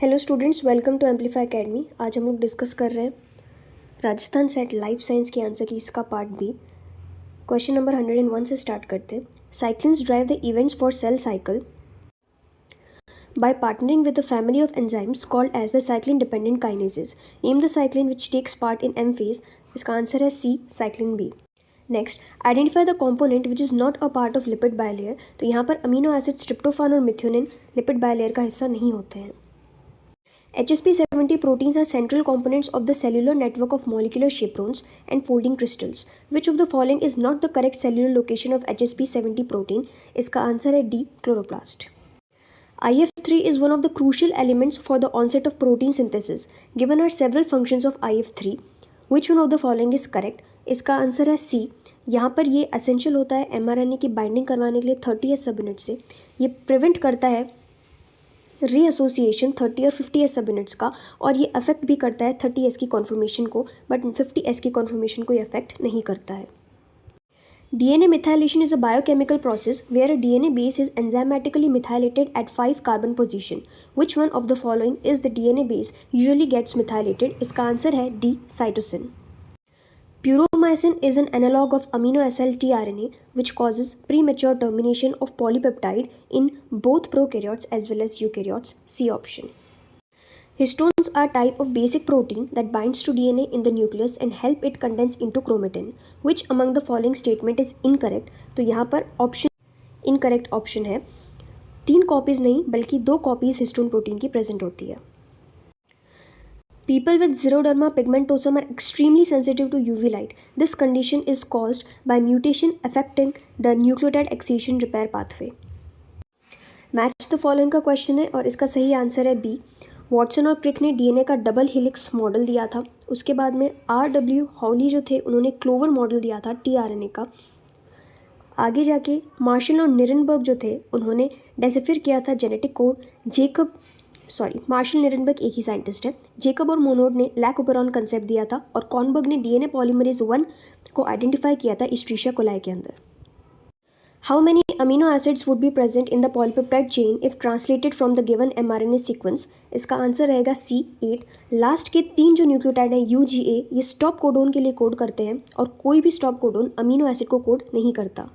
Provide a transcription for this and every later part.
Hello students, welcome to Amplify Academy. आज हम लोग डिस्कस कर रहे हैं राजस्थान सेट लाइफ साइंस की आंसर की इसका पार्ट बी। क्वेश्चन नंबर 101 से स्टार्ट करते हैं। Cyclins drive the events for sale cycle by partnering with a family of enzymes called as the cyclin dependent kinases. Name the cyclin which takes part in M phase. इसका answer है C, cyclin B. Next, identify the component which is not a part of lipid bilayer. तो यहाँ पर amino acid tryptophan और methionine lipid bilayer का हिस्सा नहीं होते हैं। HSP70 proteins are central components of the cellular network of molecular chaperones and folding crystals. Which of the following is not the correct cellular location of HSP70 protein? इसका answer है D, chloroplast. IF3 is one of the crucial elements for the onset of protein synthesis. Given are several functions of IF3. Which one of the following is correct? इसका answer है C. यहाँ पर ये essential होता है mRNA की binding करवाने के लिए 30S सबयूनिट से। ये प्रिवेंट करता है रीएसोसिएशन 30 और 50S सबयूनिट्स का, और ये अफेक्ट भी करता है 30S की कॉन्फर्मेशन को, बट 50S की कॉन्फर्मेशन को ये अफेक्ट नहीं करता है। DNA methylation is a biochemical process where a DNA base is enzymatically methylated at 5 carbon position. Which one of the following is the DNA base usually gets methylated? इसका answer है D, cytosine. Puromycin is an analog of amino acyl tRNA which causes premature termination of polypeptide in both prokaryotes as well as eukaryotes. C option. Histones are type of basic protein that binds to DNA in the nucleus and help it condense into chromatin. Which among the following statement is incorrect? तो यहाँ पर option incorrect option है। 3 copies नहीं बल्कि 2 copies histone protein की present होती है। People with xeroderma pigmentosum are extremely sensitive to UV light. This condition is caused by mutation affecting the nucleotide excision repair pathway. Match the following का question है और इसका सही आंसर है B. Watson और क्रिक ने डीएनए का डबल हेलिक्स मॉडल दिया था। उसके बाद में RW हॉली जो थे उन्होंने क्लोवर मॉडल दिया था टीआरएनए का। आगे जाके मार्शल और निरनबर्ग जो थे उन्होंने डेसिफर किया था जेनेटिक कोड। मार्शल निरनबर्ग एक ही साइंटिस्ट है। जेकब और मोनोड ने लैकोपेरॉन कंसेप्ट दिया था और कॉर्नबर्ग ने डीएनए पॉलीमरेज 1 को आइडेंटिफाई किया था इस्ट्रीशिया कोलाई के अंदर। How many amino acids would be present in the polypeptide chain if translated from the given mRNA sequence? इसका आंसर रहेगा C, 8। लास्ट के 3 जो न्यूक्लियोटाइड है UGA, ये स्टॉप कोडोन के लिए कोड करते हैं और कोई भी स्टॉप कोडोन अमीनो एसिड को कोड नहीं करता।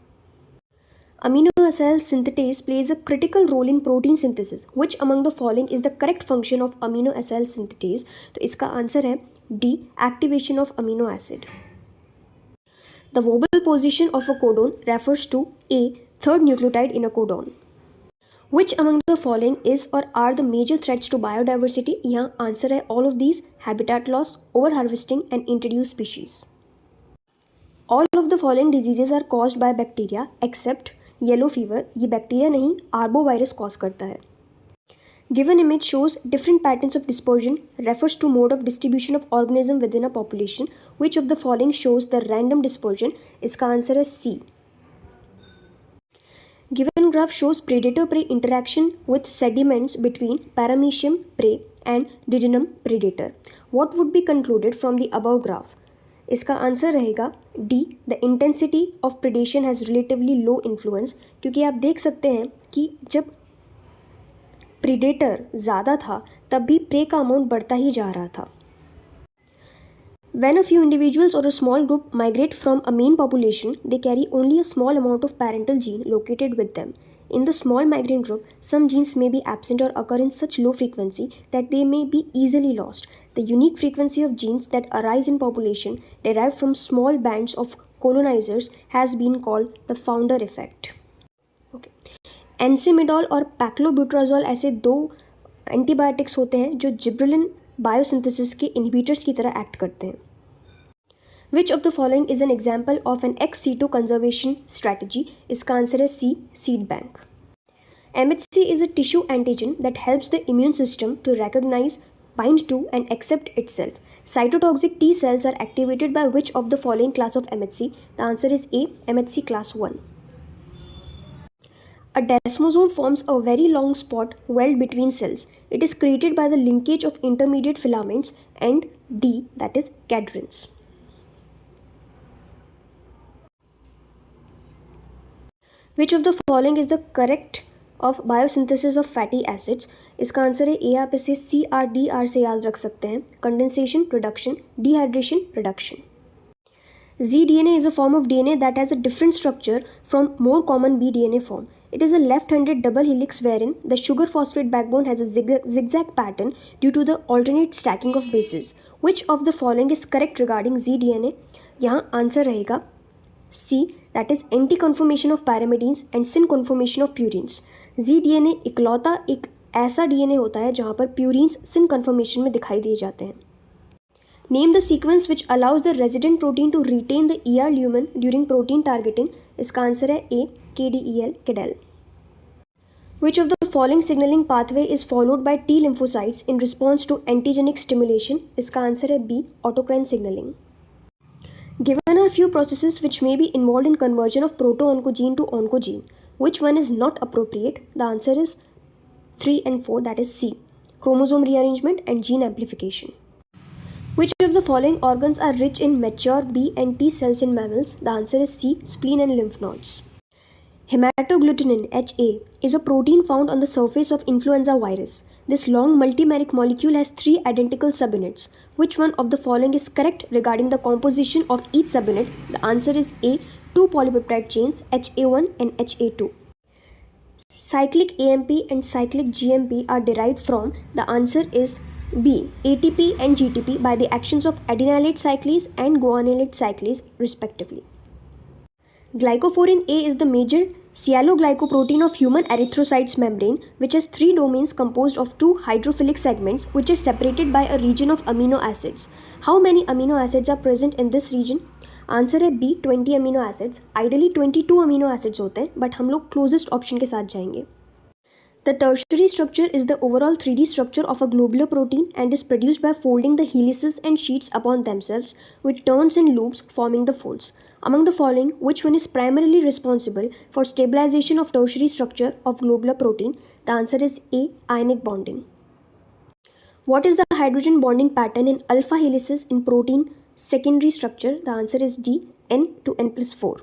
Amino acyl synthetase plays a critical role in protein synthesis. Which among the following is the correct function of amino acyl synthetase? तो इसका आंसर है D, activation of amino acid. The vowel position of a codon refers to A, third nucleotide in a codon. Which among the following is or are the major threats to biodiversity? यहाँ answer है all of these: habitat loss, overharvesting and introduced species. All of the following diseases are caused by bacteria except yellow fever. ये bacteria नहीं, arbovirus cause करता है। Given image shows different patterns of dispersion, refers to mode of distribution of organism within a population. Which of the following shows the random dispersion? इसका answer है C. Given graph shows predator prey interaction with sediments between paramecium prey and didinium predator. What would be concluded from the above graph? इसका answer रहेगा D, the intensity of predation has relatively low influence. क्योंकि आप देख सकते हैं कि जब predator ज़्यादा था तब भी प्रे का अमाउंट बढ़ता ही जा रहा था। When a few individuals or a small group migrate from a main population, they carry only a small amount of parental gene located with them. In the small migrant group, some genes may be absent or occur in such low frequency that they may be easily lost. The unique frequency of genes that arise in population derived from small bands of colonizers has been called the founder effect. Okay. एनसिमिडॉल और पैक्लोब्यूट्राजोल ऐसे 2 antibiotics होते हैं जो gibberellin biosynthesis के inhibitors की तरह act करते हैं। Which of the following is an example of an ex situ conservation strategy? इसका आंसर है C, seed bank. MHC is a tissue antigen that helps the immune system to recognize, bind to and accept itself. Cytotoxic T cells are activated by which of the following class of MHC? The answer is A, MHC class 1. A desmosome forms a very long spot weld between cells. It is created by the linkage of intermediate filaments and D, that is cadrins. Which of the following is the correct of biosynthesis of fatty acids? इसका answer है ए। आप इसे CRDR से याद रख सकते हैं, condensation, reduction, dehydration, reduction. zDNA is a form of DNA that has a different structure from more common bDNA form. It is a left-handed double helix wherein the sugar phosphate backbone has a zigzag pattern due to the alternate stacking of bases. Which of the following is correct regarding zDNA? यहाँ answer रहेगा C, that is anti-conformation of pyrimidines and syn conformation of purines. zDNA इकलौता एक ऐसा DNA होता है जहाँ पर purines syn conformation में दिखाई दिए जाते हैं। Name the sequence which allows the resident protein to retain the ER lumen during protein targeting. इसका आंसर है A, KDEL, KDEL. Which of the following signaling pathway is followed by T lymphocytes in response to antigenic stimulation? इसका answer है B, autocrine signaling. Given are few processes which may be involved in conversion of proto-oncogene to oncogene. Which one is not appropriate? The answer is 3 and 4, that is C, chromosome rearrangement and gene amplification. Which of the following organs are rich in mature B and T cells in mammals? The answer is C, spleen and lymph nodes. Hematoglutinin, HA, is a protein found on the surface of influenza virus. This long multimeric molecule has 3 identical subunits. Which one of the following is correct regarding the composition of each subunit? The answer is A, 2 polypeptide chains, HA1 and HA2. Cyclic AMP and cyclic GMP are derived from, the answer is B, ATP and GTP by the actions of adenylate cyclase and guanylate cyclase respectively. Glycophorin A is the major sialoglycoprotein of human erythrocytes membrane, which has 3 domains composed of 2 hydrophilic segments which is separated by a region of amino acids. How many amino acids are present in this region? Answer है B, 20 amino acids. Ideally 22 amino acids होते हैं, but हम लोग closest option के साथ जाएंगे. The tertiary structure is the overall 3D structure of a globular protein and is produced by folding the helices and sheets upon themselves, which turns in loops forming the folds. Among the following, which one is primarily responsible for stabilization of tertiary structure of globular protein? The answer is A, ionic bonding. What is the hydrogen bonding pattern in alpha helices in protein secondary structure? The answer is D, N to N+4.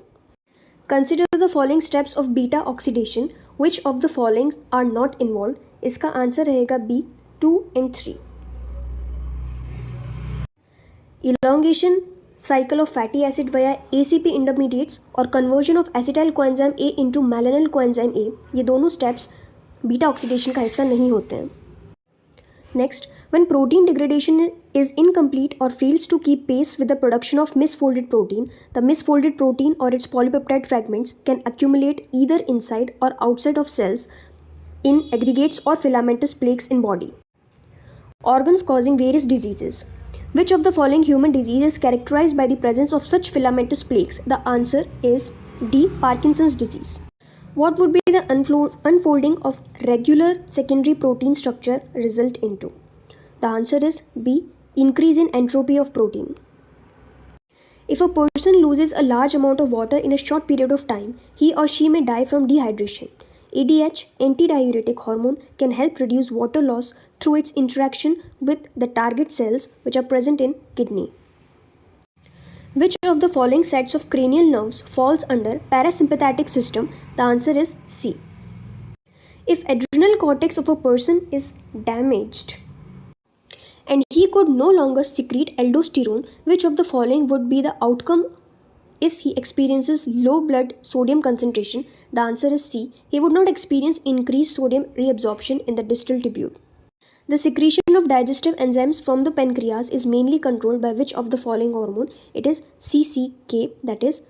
Consider the following steps of beta oxidation. Which of the following are not involved? इसका answer रहेगा B, 2 and 3. Elongation cycle of fatty acid via ACP intermediates और conversion of acetyl coenzyme A into malonyl coenzyme A, ये दोनों steps beta oxidation का हिस्सा नहीं होते हैं. Next, when protein degradation is incomplete or fails to keep pace with the production of misfolded protein, the misfolded protein or its polypeptide fragments can accumulate either inside or outside of cells in aggregates or filamentous plaques in body. Organs causing various diseases. Which of the following human disease is characterized by the presence of such filamentous plaques? The answer is D, Parkinson's disease. What would be the unfolding of regular secondary protein structure result into? The answer is B, increase in entropy of protein. If a person loses a large amount of water in a short period of time, he or she may die from dehydration. ADH, antidiuretic hormone, can help reduce water loss through its interaction with the target cells which are present in kidney. Which of the following sets of cranial nerves falls under parasympathetic system? The answer is C. If adrenal cortex of a person is damaged and he could no longer secrete aldosterone, which of the following would be the outcome if he experiences low blood sodium concentration? The answer is C. He would not experience increased sodium reabsorption in the distal tubule. The secretion of digestive enzymes from the pancreas is mainly controlled by which of the following hormone? It is CCK, that is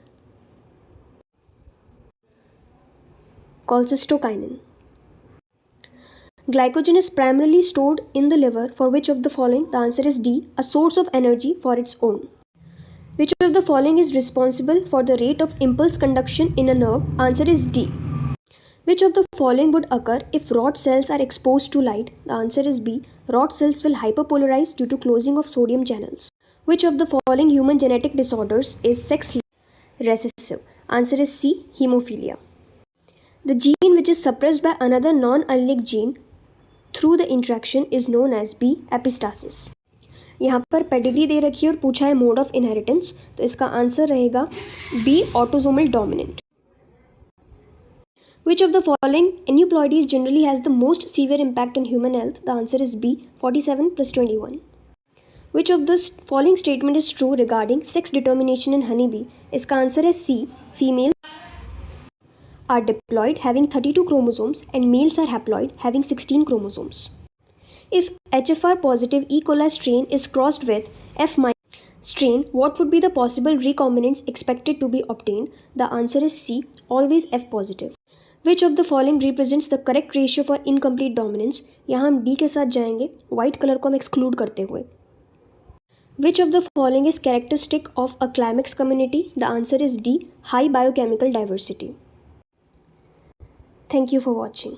cholecystokinin. Glycogen is primarily stored in the liver for which of the following? The answer is D, a source of energy for its own. Which of the following is responsible for the rate of impulse conduction in a nerve? Answer is D. Which of the following would occur if rod cells are exposed to light? The answer is B. Rod cells will hyperpolarize due to closing of sodium channels. Which of the following human genetic disorders is sex recessive? Answer is C. Hemophilia. The gene which is suppressed by another non-allelic gene through the interaction is known as B. epistasis. यहाँ पर pedigree दे रखी है और पूछा है mode of inheritance, तो इसका answer रहेगा B. Autosomal dominant. Which of the following aneuploidies generally has the most severe impact on human health? The answer is B, 47 plus 21. Which of the following statement is true regarding sex determination in honeybee? इसका answer है C, females are diploid having 32 chromosomes and males are haploid having 16 chromosomes. If HFR positive E. coli strain is crossed with F- strain, what would be the possible recombinants expected to be obtained? The answer is C, always F positive. Which of the following represents the correct ratio for incomplete dominance? यहाँ हम D के साथ जाएंगे, white color को हम exclude करते हुए. Which of the following is characteristic of a climax community? The answer is D, high biochemical diversity. Thank you for watching.